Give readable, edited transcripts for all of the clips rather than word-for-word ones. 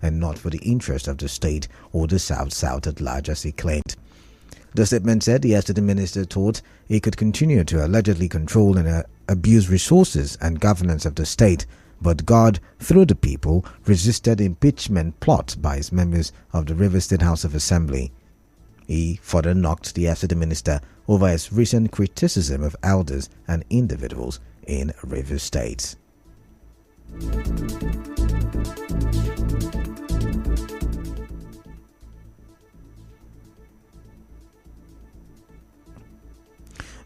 and not for the interest of the state or the South at large, as he claimed. The statement said the FCT minister thought he could continue to allegedly control and abuse resources and governance of the state, but God, through the people, resisted the impeachment plot by his members of the Rivers State House of Assembly. He further knocked the FCT minister over his recent criticism of elders and individuals in Rivers State.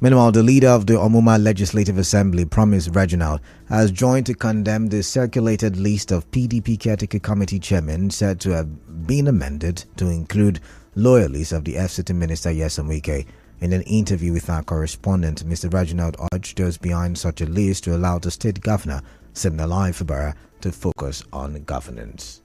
Meanwhile, the leader of the Omuma Legislative Assembly, Promise Reginald, has joined to condemn the circulated list of PDP Caretaker Committee chairmen said to have been amended to include loyalists of the FCT Minister Nyesom Wike. In an interview with our correspondent, Mr. Reginald urged those behind such a list to allow the state governor, Siminalayi Fubara, to focus on governance.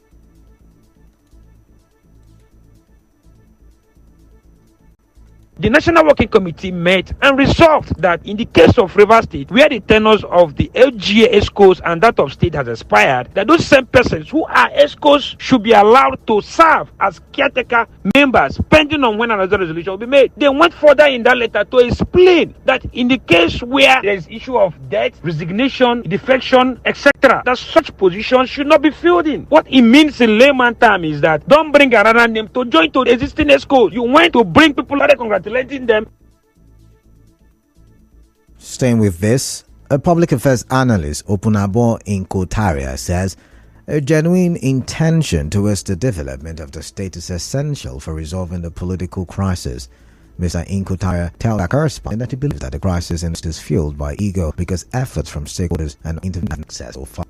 The National Working Committee met and resolved that in the case of Rivers State, where the tenures of the LGA ESCOs and that of state has expired, that those same persons who are ESCOs should be allowed to serve as caretaker members, pending on when another resolution will be made. They went further in that letter to explain that in the case where there is issue of death, resignation, defection, etc., that such positions should not be filled in. What it means in layman term is that don't bring another name to join to the existing ESCOs. You went to bring people out of letting them. Staying with this, a public affairs analyst, Opunabo Inkotaria, says a genuine intention towards the development of the state is essential for resolving the political crisis. Mr. Inkotaria tells our correspondent that he believes that the crisis is fueled by ego because efforts from stakeholders and internet access so far.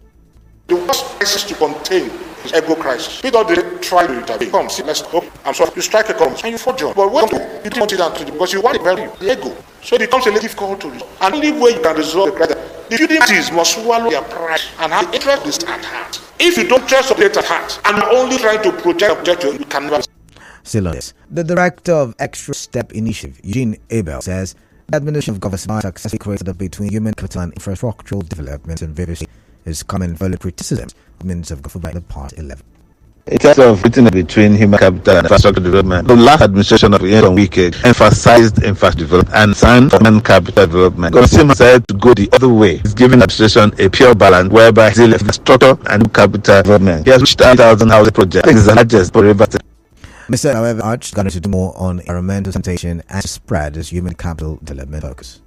The worst crisis to contain is ego crisis. People they try to intervene. Come, see, let's go. I'm sorry. You strike a comes and you forge on. But when you don't want it down to because you want it value, the ego. So it becomes a little difficult to resolve. And the only way you can resolve the crisis, the feuding parties must swallow their pride and have the interest at heart. If you don't trust the at heart and are only trying to project objective, you can never. Still on this, the director of Extra Step Initiative, Eugene Abel, says the administration of government successfully created between human capital and infrastructural development in various is common value criticisms of government by the part 11. In terms of written between human capital and infrastructure development, the last administration of Nyesom Wike emphasized infrastructure development and signed for human capital development. Government decided to go the other way. It's giving administration a pure balance whereby it's infrastructure and capital development. He has reached 1,000 housing projects. It is the largest for Rivers State. Mr. However, Arch is going to do more on environmental sanitation and spread as human capital development focus.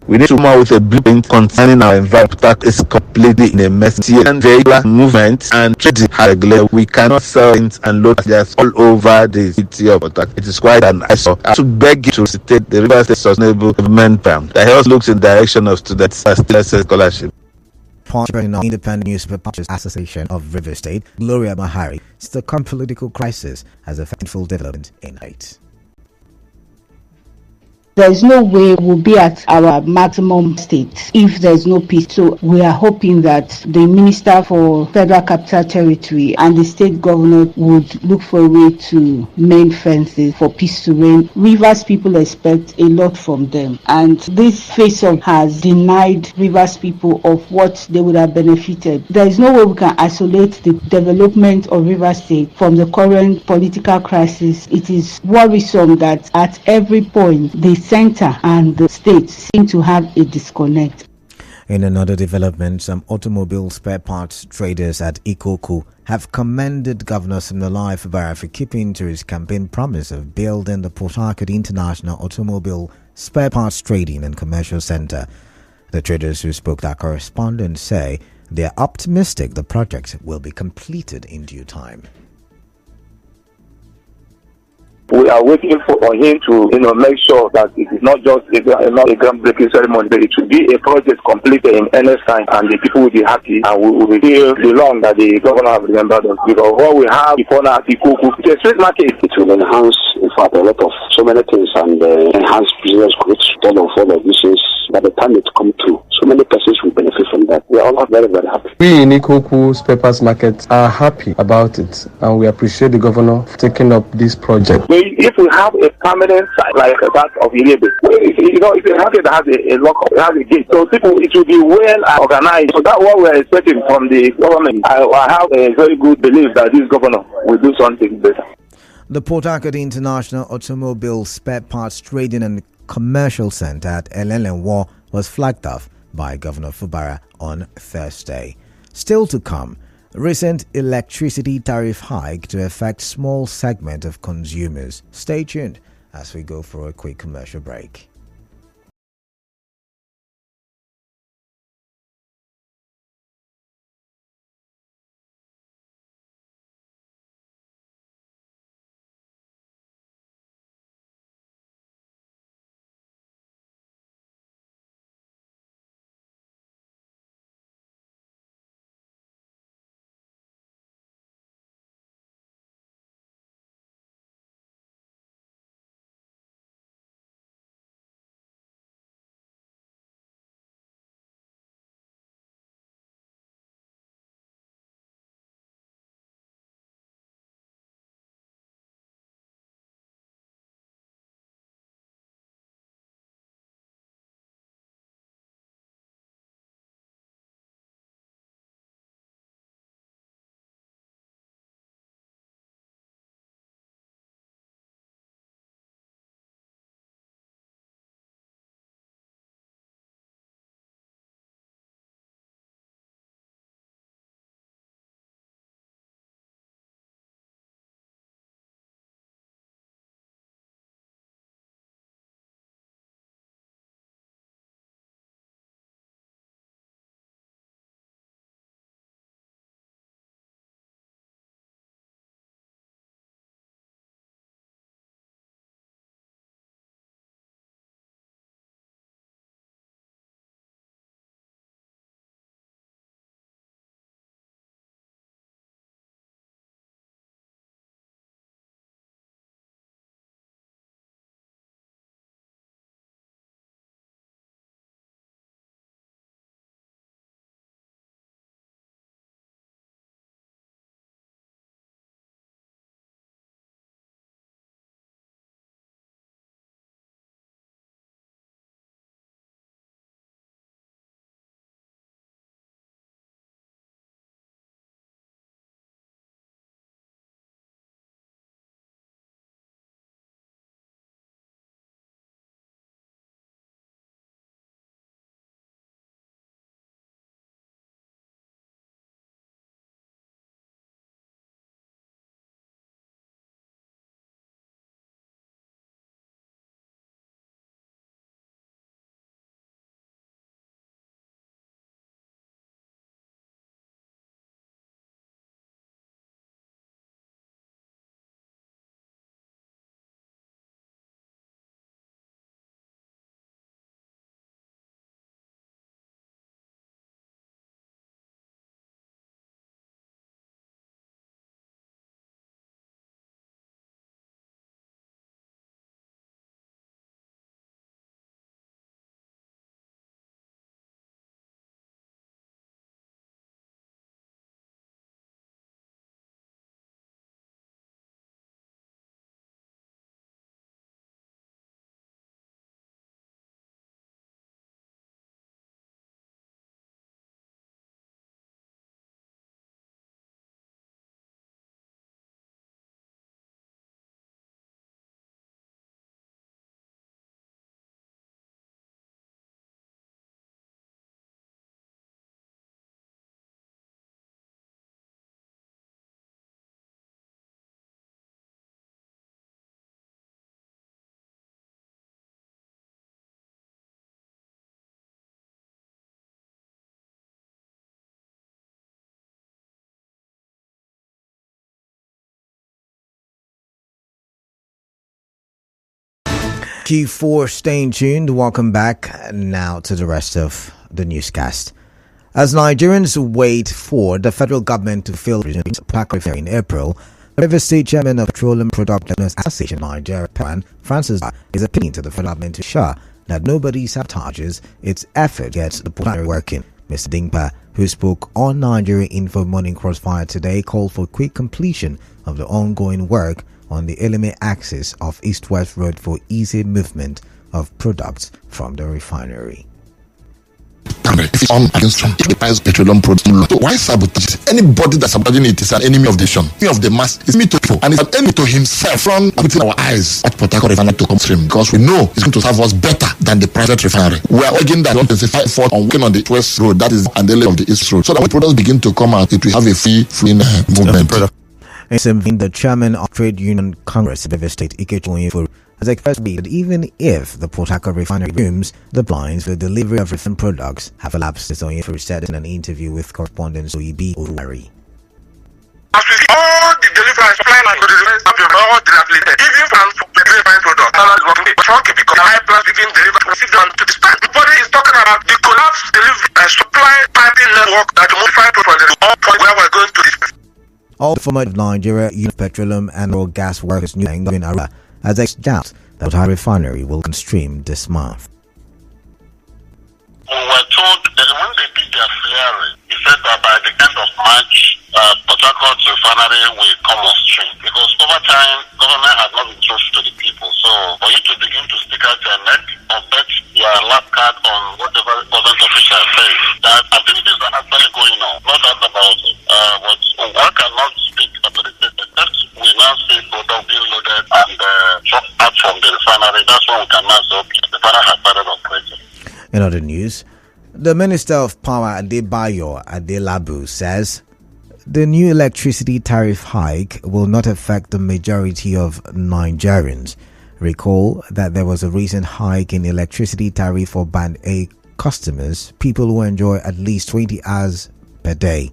We need to come out with a blueprint concerning our environment that is completely in a messy and vehicular movement and trading regular. We cannot sell things and load just all over the city of Otak. It is quite an eyesore. I should beg you to state the Rivers State Sustainable Development Plan that helps looks in the direction of students as scholarship. President of Independent Newspaper Publishers Association of Rivers State, Gloria Mahari, says the current political crisis has affected full development in Haiti. There is no way we'll be at our maximum state if there is no peace. So we are hoping that the Minister for Federal Capital Territory and the state governor would look for a way to mend fences for peace to reign. Rivers people expect a lot from them, and this face-off has denied Rivers people of what they would have benefited. There is no way we can isolate the development of Rivers State from the current political crisis. It is worrisome that at every point the center and the state seem to have a disconnect. In another development, some automobile spare parts traders at Ikoku have commended Governor Siminalayi Fubara for keeping to his campaign promise of building the Port Harcourt International Automobile Spare Parts Trading and Commercial Center. The traders who spoke to our correspondent say they are optimistic the project will be completed in due time. We are waiting for him to, make sure that it is not just a groundbreaking ceremony, but it should be a project completed in earnest time, and the people will be happy, and we will feel the long that the governor has remembered us. Because what we have before now at Ikoku, it's a street market. It will enhance, in fact, a lot of so many things, and enhance business growth. All of these things, by the time it comes to, so many persons will benefit from that. that. We are all very, very happy. We in Ikoku spare parts market are happy about it, and we appreciate the governor for taking up this project. If we have a permanent site like that of Irebe, if you have it that has a lock, it has a gate, so people, it will be well organized. So that's what we're expecting from the government. I have a very good belief that this governor will do something better. The Port Harcourt International Automobile Spare Parts Trading and Commercial Center at Elelenwo was flagged off by Governor Fubara on Thursday. Still to come, recent electricity tariff hike to affect small segment of consumers. Stay tuned as we go for a quick commercial break. Q4, staying tuned. Welcome back now to the rest of the newscast. As Nigerians wait for the federal government to fill the pack refinery in April, the River State Chairman of Petroleum Products Association Nigeria, Francis, is appealing to the federal government to ensure that nobody sabotages its effort to get the refinery working Mr. Dingpa, who spoke on Nigeria Info Morning Crossfire today, called for quick completion of the ongoing work on the Eleme axis of East-West Road for easy movement of products from the refinery. If on against the price of petroleum products, so why sabotage? Anybody that's sabotaging it is an enemy of the nation, enemy of the mass, it's me to people, and it's an enemy to himself. From putting our eyes at Port Harcourt refinery to come stream, because we know it's going to serve us better than the private refinery. We are urging that 125 effort on working on the West Road, that is, and the of the East Road, so that when products begin to come out, it will have a free movement. In something, the chairman of Trade Union Congress, River State, Ikechi has expressed that even if the Port Harcourt refinery resumes, the lines for delivery of refined products have elapsed. Onyefuru said in an interview with correspondent Oyibi Oluwari. All the delivery and supply line have been all dilapidated. Even from the refined product, that is working funky because high plus even delivery received on to the spot. Nobody is talking about the collapse delivery and supply piping network that will modify for the all point where we're going to this. All the former Nigeria Union Petroleum and Oil Gas Workers Union in Ara has expressed that our refinery will consume this month. We were told that when they did their flaring, he said that by the end of March, Port Harcourt refinery will come on stream. Because over time, government has not been trusted to the people. So for you to begin to stick out your neck or bet your last card on whatever government official says, that activities are actually going on. No doubt about it. But one cannot speak authoritatively except we now see product being loaded and truck out from the refinery. That's when we can now say, okay, the refinery has started operating. In other news, the Minister of Power Adebayo Adelabu says the new electricity tariff hike will not affect the majority of Nigerians. Recall that there was a recent hike in electricity tariff for Band A customers, people who enjoy at least 20 hours per day.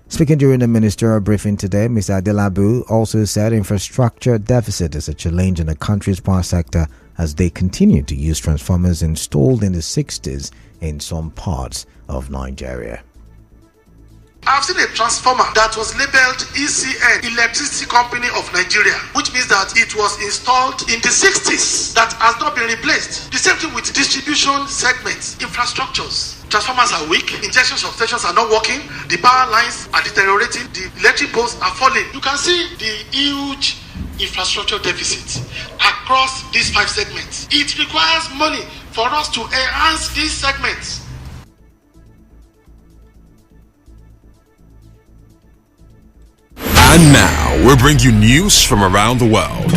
Speaking during the ministerial briefing today, Mr. Adelabu also said infrastructure deficit is a challenge in the country's power sector as they continue to use transformers installed in the 60s in some parts of Nigeria. I've seen a transformer that was labeled ECN, Electricity Company of Nigeria, which means that it was installed in the 60s that has not been replaced. The same thing with distribution segments, infrastructures. Transformers are weak, injection substations are not working, the power lines are deteriorating, the electric poles are falling. You can see the huge infrastructure deficit across these 5 segments. It requires money for us to enhance these segments. And now, we'll bring you news from around the world.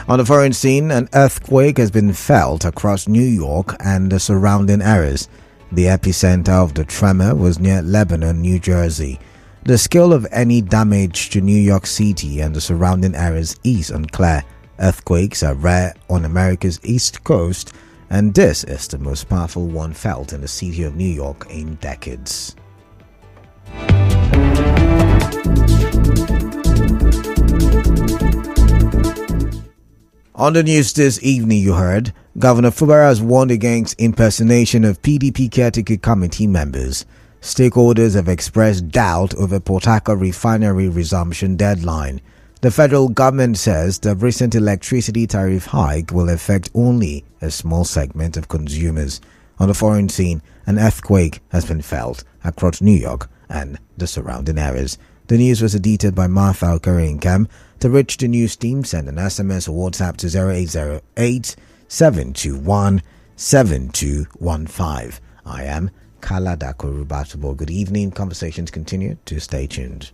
On the foreign scene, an earthquake has been felt across New York and the surrounding areas. The epicenter of the tremor was near Lebanon, New Jersey. The scale of any damage to New York City and the surrounding areas is unclear. Earthquakes are rare on America's East Coast, and this is the most powerful one felt in the city of New York in decades. On the news this evening, you heard Governor Fubara has warned against impersonation of PDP caretaker committee members. Stakeholders have expressed doubt over Port Harcourt refinery resumption deadline. The federal government says the recent electricity tariff hike will affect only a small segment of consumers. On the foreign scene, an earthquake has been felt across New York and the surrounding areas. The news was edited by Martha Okarinkam. To reach the news team, send an SMS or WhatsApp to 0808 721 7215. I am Kala Dakorubatubo. Good evening. Conversations continue. To stay tuned.